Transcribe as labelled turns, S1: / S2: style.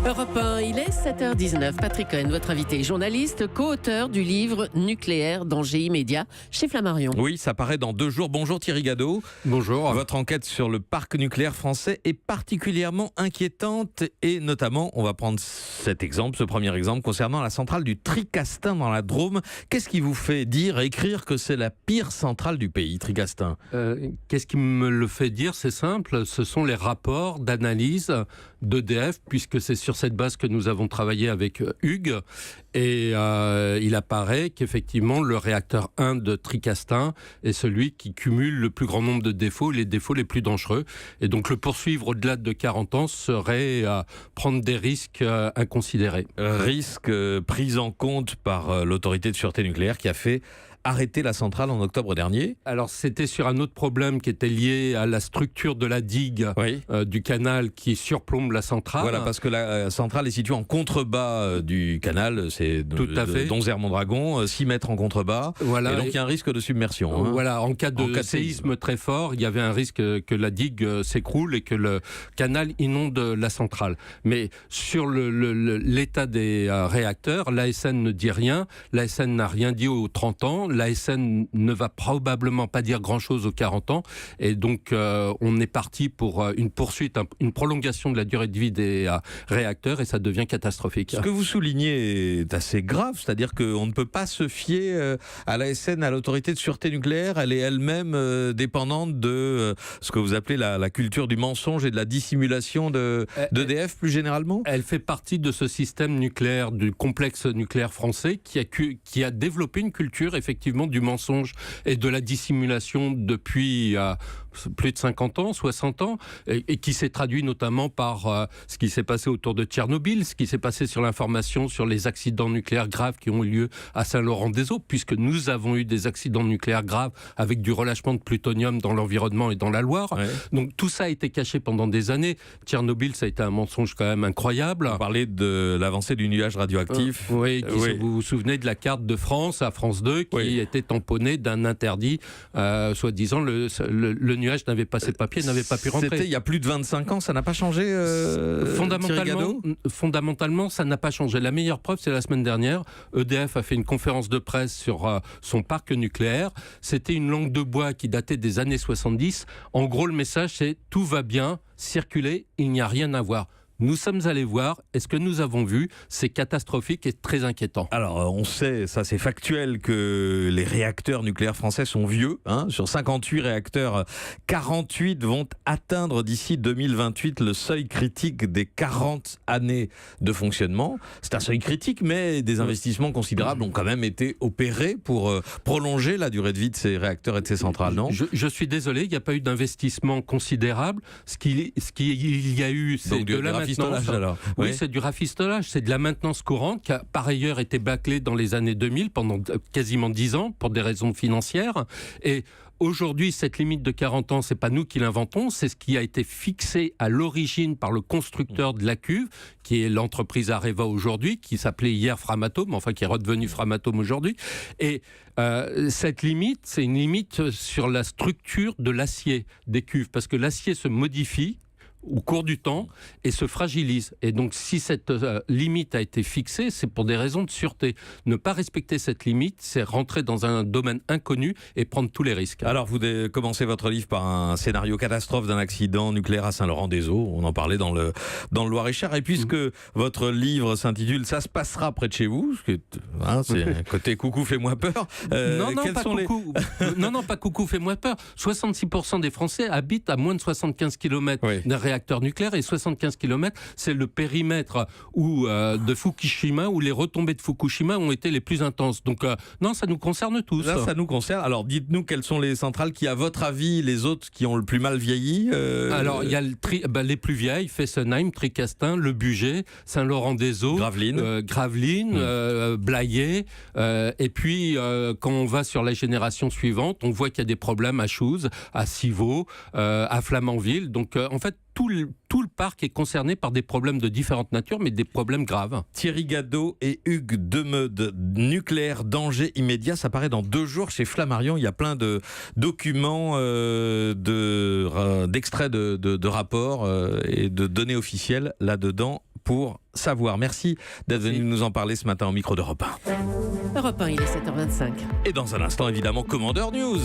S1: Europe 1, il est 7h19. Patrick Cohen, votre invité, journaliste, co-auteur du livre Nucléaire, danger immédiat chez Flammarion.
S2: Oui, ça paraît dans 2 jours. Bonjour Thierry Gadot.
S3: Bonjour.
S2: Votre enquête sur le parc nucléaire français est particulièrement inquiétante et notamment, on va prendre ce premier exemple concernant la centrale du Tricastin dans la Drôme. Qu'est-ce qui vous fait dire, écrire que c'est la pire centrale du pays, Tricastin ?
S3: Qu'est-ce qui me le fait dire ? C'est simple, ce sont les rapports d'analyse d'EDF, puisque c'est sur cette base que nous avons travaillé avec Hugues. Et il apparaît qu'effectivement, le réacteur 1 de Tricastin est celui qui cumule le plus grand nombre de défauts, les défauts les plus dangereux. Et donc, le poursuivre au-delà de 40 ans serait prendre des risques inconsidérés.
S2: Risques pris en compte par l'autorité de sûreté nucléaire qui a fait arrêter la centrale en octobre dernier.
S3: Alors, c'était sur un autre problème qui était lié à la structure de la digue du canal qui surplombe la centrale.
S2: Voilà, parce que la centrale est située en contrebas du canal, c'est d'Onzère-Mondragon, 6 mètres en contrebas,
S3: voilà,
S2: et donc il y a un risque de submersion.
S3: Voilà, en cas de séisme très fort, il y avait un risque que la digue s'écroule et que le canal inonde la centrale. Mais sur l'état des réacteurs, l'ASN ne dit rien, l'ASN n'a rien dit aux 30 ans, l'ASN ne va probablement pas dire grand-chose aux 40 ans, et donc on est parti pour une poursuite, une prolongation de la durée de vie des réacteurs, et ça devient catastrophique.
S2: Ce que vous soulignez est assez grave, c'est-à-dire qu'on ne peut pas se fier à l'ASN, à l'autorité de sûreté nucléaire, elle est elle-même dépendante de ce que vous appelez la culture du mensonge et de la dissimulation d'EDF plus généralement.
S3: Elle fait partie de ce système nucléaire, du complexe nucléaire français qui a développé une culture effectivement du mensonge et de la dissimulation depuis plus de 50 ans, 60 ans, et qui s'est traduit notamment par ce qui s'est passé autour de Tchernobyl, ce qui s'est passé sur l'information sur les accidents nucléaires graves qui ont eu lieu à Saint-Laurent-des-Eaux, puisque nous avons eu des accidents nucléaires graves avec du relâchement de plutonium dans l'environnement et dans la Loire. Ouais. Donc tout ça a été caché pendant des années. Tchernobyl, ça a été un mensonge quand même incroyable.
S2: Vous parlez de l'avancée du nuage radioactif.
S3: Oui. Vous vous souvenez de la carte de France à France 2 qui était tamponnée d'un interdit, soi-disant le nuage n'avait pas ses papiers, n'avait pas pu rentrer.
S2: C'était il y a plus de 25 ans, ça n'a pas changé
S3: Fondamentalement, ça n'a pas changé. La meilleure preuve, c'est la semaine dernière. EDF a fait une conférence de presse sur son parc nucléaire. C'était une langue de bois qui datait des années 70. En gros, le message, c'est « tout va bien, circulez, il n'y a rien à voir ». Nous sommes allés voir, et ce que nous avons vu, c'est catastrophique et très inquiétant.
S2: Alors, on sait, ça c'est factuel, que les réacteurs nucléaires français sont vieux. Sur 58 réacteurs, 48 vont atteindre d'ici 2028 le seuil critique des 40 années de fonctionnement. C'est un seuil critique, mais des investissements considérables ont quand même été opérés pour prolonger la durée de vie de ces réacteurs et de ces centrales, non ?
S3: Je suis désolé, il n'y a pas eu d'investissement considérable. Ce qu'il y a eu, c'est
S2: donc, de la alors.
S3: Oui, c'est du rafistolage, c'est de la maintenance courante qui a par ailleurs été bâclée dans les années 2000 pendant quasiment 10 ans pour des raisons financières. Et aujourd'hui, cette limite de 40 ans, c'est pas nous qui l'inventons, c'est ce qui a été fixé à l'origine par le constructeur de la cuve, qui est l'entreprise Areva aujourd'hui, qui s'appelait hier Framatome, enfin qui est redevenu Framatome aujourd'hui. Et cette limite, c'est une limite sur la structure de l'acier des cuves, parce que l'acier se modifie au cours du temps et se fragilise. Et donc, si cette limite a été fixée, c'est pour des raisons de sûreté. Ne pas respecter cette limite, c'est rentrer dans un domaine inconnu et prendre tous les risques.
S2: Alors, vous commencez votre livre par un scénario catastrophe d'un accident nucléaire à Saint-Laurent-des-Eaux. On en parlait dans le Loir-et-Cher. Et puisque votre livre s'intitule « Ça se passera près de chez vous », c'est un côté « Coucou, fais-moi peur ».
S3: Non, pas coucou, fais-moi peur. 66% des Français habitent à moins de 75 km d'un réacteur nucléaire, et 75 km, c'est le périmètre de Fukushima, où les retombées de Fukushima ont été les plus intenses. Donc non, ça nous concerne tous.
S2: Là, ça nous concerne. Alors dites-nous quelles sont les centrales qui, à votre avis, les autres qui ont le plus mal vieilli
S3: Alors il y a les plus vieilles, Fessenheim, Tricastin, Le Bugey, Saint-Laurent-des-Eaux, Gravelines, Blayais, et puis quand on va sur la génération suivante, on voit qu'il y a des problèmes à Chooz, à Civaux, à Flamanville. Donc en fait, tout le parc est concerné par des problèmes de différentes natures, mais des problèmes graves.
S2: Thierry Gadot et Hugues Demeude, Nucléaire, danger immédiat, ça paraît dans 2 jours chez Flammarion. Il y a plein de documents, d'extraits de rapports et de données officielles là-dedans. pour savoir. Merci d'être venu nous en parler ce matin au micro d'Europe 1.
S1: Europe 1, il est 7h25.
S2: Et dans un instant, évidemment, Commander News.